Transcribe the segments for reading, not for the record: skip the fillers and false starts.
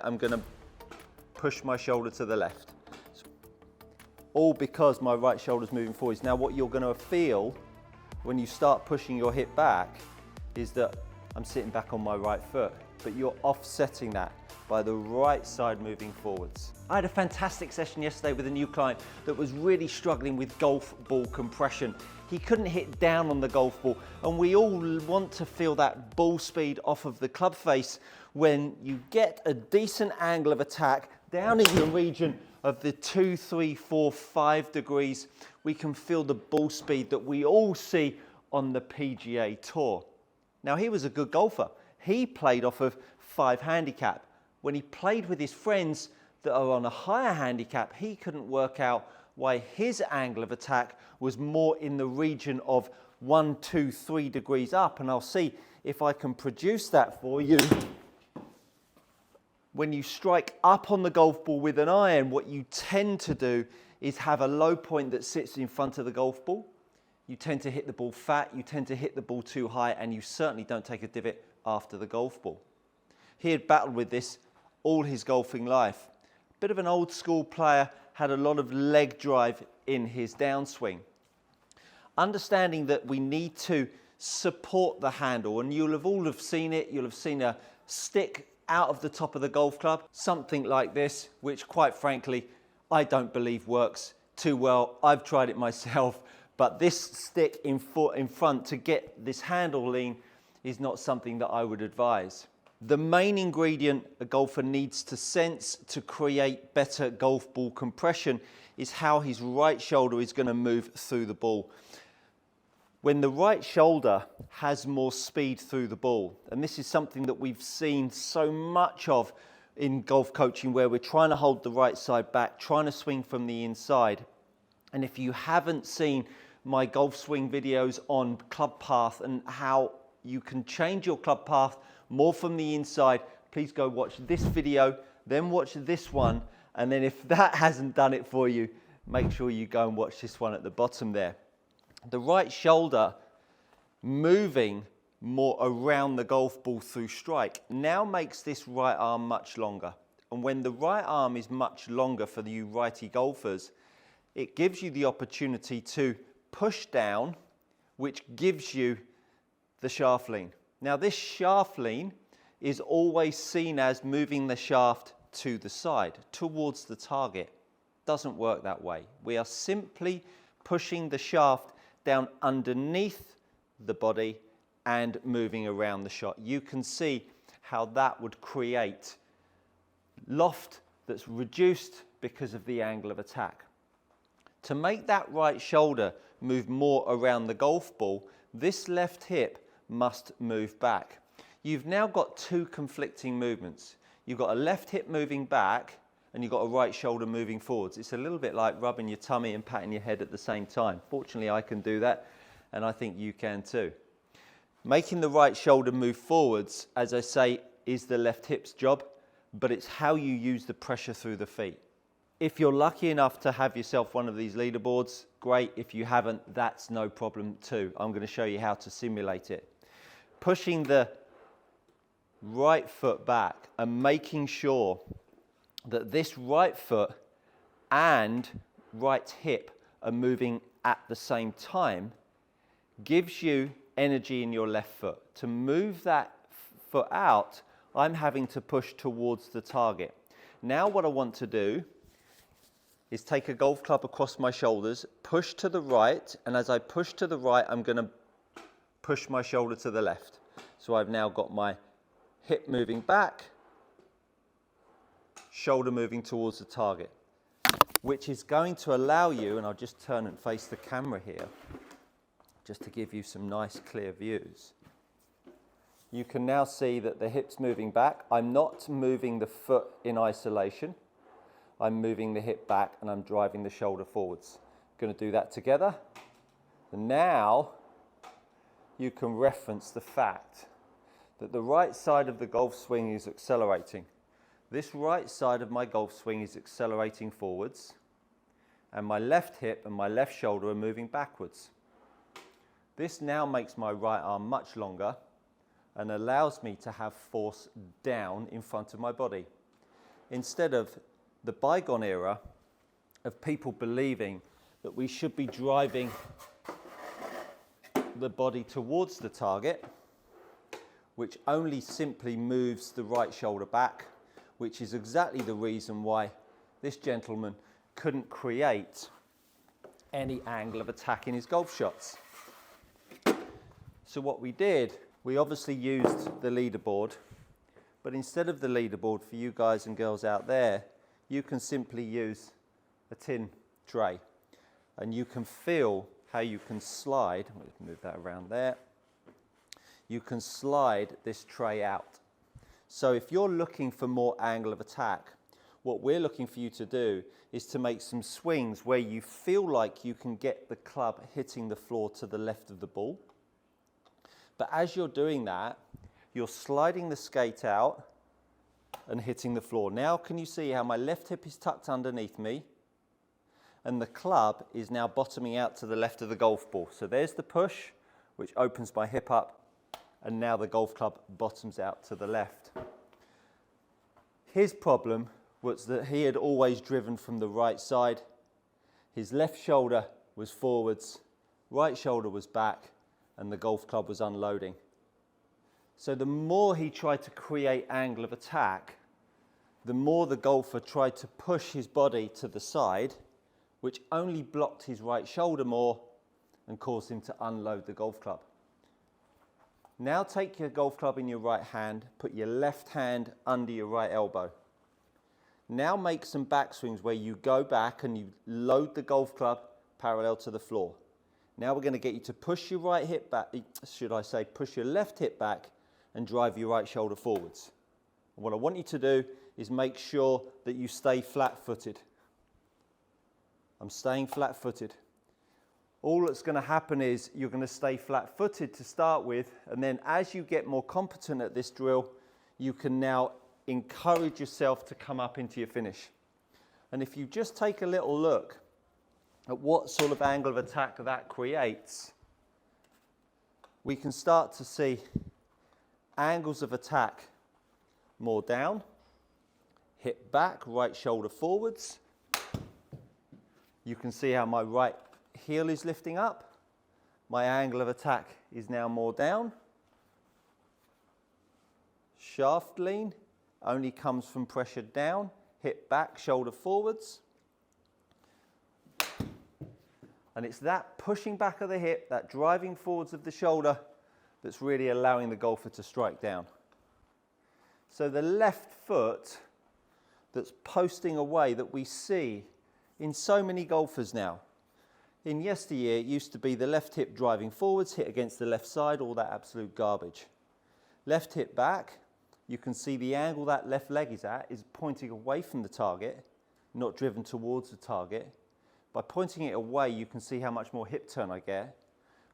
I'm going to push my shoulder to the left. All because my right shoulder's moving forwards. Now what you're going to feel when you start pushing your hip back is that I'm sitting back on my right foot, but you're offsetting that by the right side moving forwards. I had a fantastic session yesterday with a new client that was really struggling with golf ball compression. He couldn't hit down on the golf ball, and we all want to feel that ball speed off of the club face when you get a decent angle of attack down in the region of the 2, 3, 4, 5 degrees. We can feel the ball speed that we all see on the PGA Tour. Now, he was a good golfer. He played off of 5 handicap. When he played with his friends that are on a higher handicap, he couldn't work out why his angle of attack was more in the region of 1, 2, 3 degrees up. And I'll see if I can produce that for you. When you strike up on the golf ball with an iron, what you tend to do is have a low point that sits in front of the golf ball. You tend to hit the ball fat, you tend to hit the ball too high, and you certainly don't take a divot after the golf ball. He had battled with this all his golfing life. Bit of an old school player, had a lot of leg drive in his downswing. Understanding that we need to support the handle, and you'll have all have seen it, you'll have seen a stick out of the top of the golf club, something like this, which quite frankly, I don't believe works too well. I've tried it myself, but this stick in front to get this handle lean is not something that I would advise. The main ingredient a golfer needs to sense to create better golf ball compression is how his right shoulder is going to move through the ball. When the right shoulder has more speed through the ball, and this is something that we've seen so much of in golf coaching, where we're trying to hold the right side back, trying to swing from the inside. And if you haven't seen my golf swing videos on club path and how you can change your club path more from the inside, please go watch this video, then watch this one, and then if that hasn't done it for you, make sure you go and watch this one at the bottom there. The right shoulder moving more around the golf ball through strike now makes this right arm much longer. And when the right arm is much longer for you righty golfers, it gives you the opportunity to push down, which gives you the shaft lean. Now this shaft lean is always seen as moving the shaft to the side, towards the target. Doesn't work that way. We are simply pushing the shaft down underneath the body and moving around the shot. You can see how that would create loft that's reduced because of the angle of attack. To make that right shoulder move more around the golf ball, this left hip must move back. You've now got 2 conflicting movements. You've got a left hip moving back and you've got a right shoulder moving forwards. It's a little bit like rubbing your tummy and patting your head at the same time. Fortunately, I can do that, and I think you can too. Making the right shoulder move forwards, as I say, is the left hip's job, but it's how you use the pressure through the feet. If you're lucky enough to have yourself one of these leaderboards, great. If you haven't, that's no problem too. I'm going to show you how to simulate it. Pushing the right foot back and making sure that this right foot and right hip are moving at the same time gives you energy in your left foot. To move that foot out, I'm having to push towards the target. Now what I want to do is take a golf club across my shoulders, push to the right, and as I push to the right, I'm going to push my shoulder to the left. So I've now got my hip moving back, shoulder moving towards the target, which is going to allow you, and I'll just turn and face the camera here, just to give you some nice clear views. You can now see that the hip's moving back. I'm not moving the foot in isolation. I'm moving the hip back and I'm driving the shoulder forwards. Going to do that together. And now you can reference the fact that the right side of the golf swing is accelerating. This right side of my golf swing is accelerating forwards, and my left hip and my left shoulder are moving backwards. This now makes my right arm much longer and allows me to have force down in front of my body. instead of the bygone era of people believing that we should be driving the body towards the target, which only simply moves the right shoulder back, which is exactly the reason why this gentleman couldn't create any angle of attack in his golf shots. So what we did, we obviously used the leaderboard, but instead of the leaderboard, for you guys and girls out there, you can simply use a tin tray, and you can feel how you can slide. Let's move that around there. You can slide this tray out. So if you're looking for more angle of attack, what we're looking for you to do is to make some swings where you feel like you can get the club hitting the floor to the left of the ball. But as you're doing that, you're sliding the skate out and hitting the floor. Now can you see how my left hip is tucked underneath me and the club is now bottoming out to the left of the golf ball. So there's the push, which opens my hip up, and now the golf club bottoms out to the left. His problem was that he had always driven from the right side. His left shoulder was forwards, right shoulder was back, and the golf club was unloading. So the more he tried to create angle of attack, the more the golfer tried to push his body to the side, which only blocked his right shoulder more and caused him to unload the golf club. Now take your golf club in your right hand, put your left hand under your right elbow. Now make some backswings where you go back and you load the golf club parallel to the floor. Now we're going to get you to push your right hip back, should I say, push your left hip back and drive your right shoulder forwards. And what I want you to do is make sure that you stay flat-footed. I'm staying flat-footed. All that's going to happen is you're going to stay flat-footed to start with, and then as you get more competent at this drill, you can now encourage yourself to come up into your finish. And if you just take a little look at what sort of angle of attack that creates, we can start to see angles of attack more down, hip back, right shoulder forwards. You can see how my right heel is lifting up. My angle of attack is now more down. Shaft lean only comes from pressure down, hip back, shoulder forwards. And it's that pushing back of the hip, that driving forwards of the shoulder, that's really allowing the golfer to strike down. So the left foot that's posting away that we see in so many golfers now. In yesteryear, it used to be the left hip driving forwards, hit against the left side, all that absolute garbage. Left hip back, you can see the angle that left leg is at is pointing away from the target, not driven towards the target. By pointing it away, you can see how much more hip turn I get.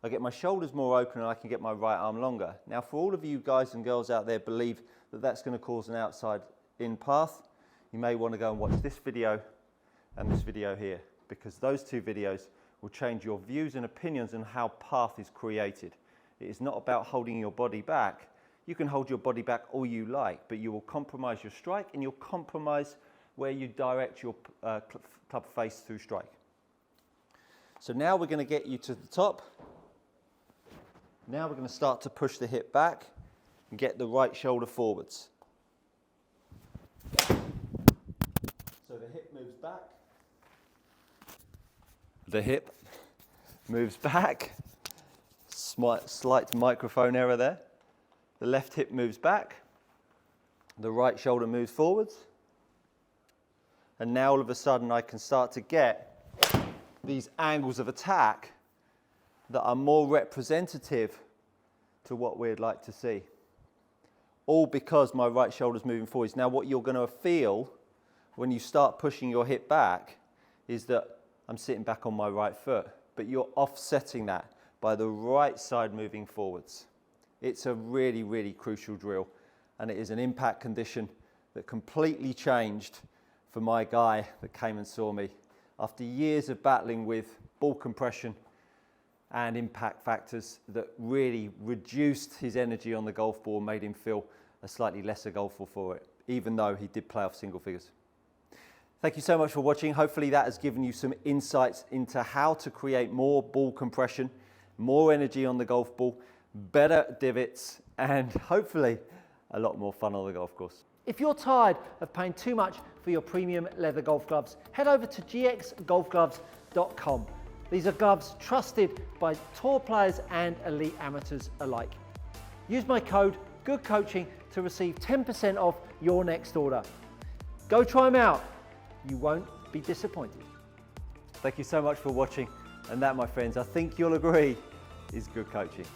I get my shoulders more open and I can get my right arm longer. Now, for all of you guys and girls out there believe that that's going to cause an outside in path, you may want to go and watch this video and this video here, because those two videos will change your views and opinions on how path is created. It is not about holding your body back. You can hold your body back all you like, but you will compromise your strike and you'll compromise where you direct your club face through strike. So now we're going to get you to the top. Now we're going to start to push the hip back and get the right shoulder forwards. So the hip moves back. The hip moves back. Slight microphone error there. The left hip moves back. The right shoulder moves forwards. And now all of a sudden I can start to get these angles of attack that are more representative to what we'd like to see. All because my right shoulder's moving forwards. Now what you're going to feel when you start pushing your hip back is that I'm sitting back on my right foot, but you're offsetting that by the right side moving forwards. It's a really, really crucial drill, and it is an impact condition that completely changed for my guy that came and saw me. After years of battling with ball compression and impact factors that really reduced his energy on the golf ball and made him feel a slightly lesser golfer for it. even though he did play off single figures. Thank you so much for watching. Hopefully that has given you some insights into how to create more ball compression, more energy on the golf ball, better divots, and hopefully a lot more fun on the golf course. If you're tired of paying too much for your premium leather golf gloves, head over to gxgolfgloves.com. These are gloves trusted by tour players and elite amateurs alike. Use my code GOODCOACHING to receive 10% off your next order. Go try them out. You won't be disappointed. Thank you so much for watching. And that, my friends, I think you'll agree, is good coaching.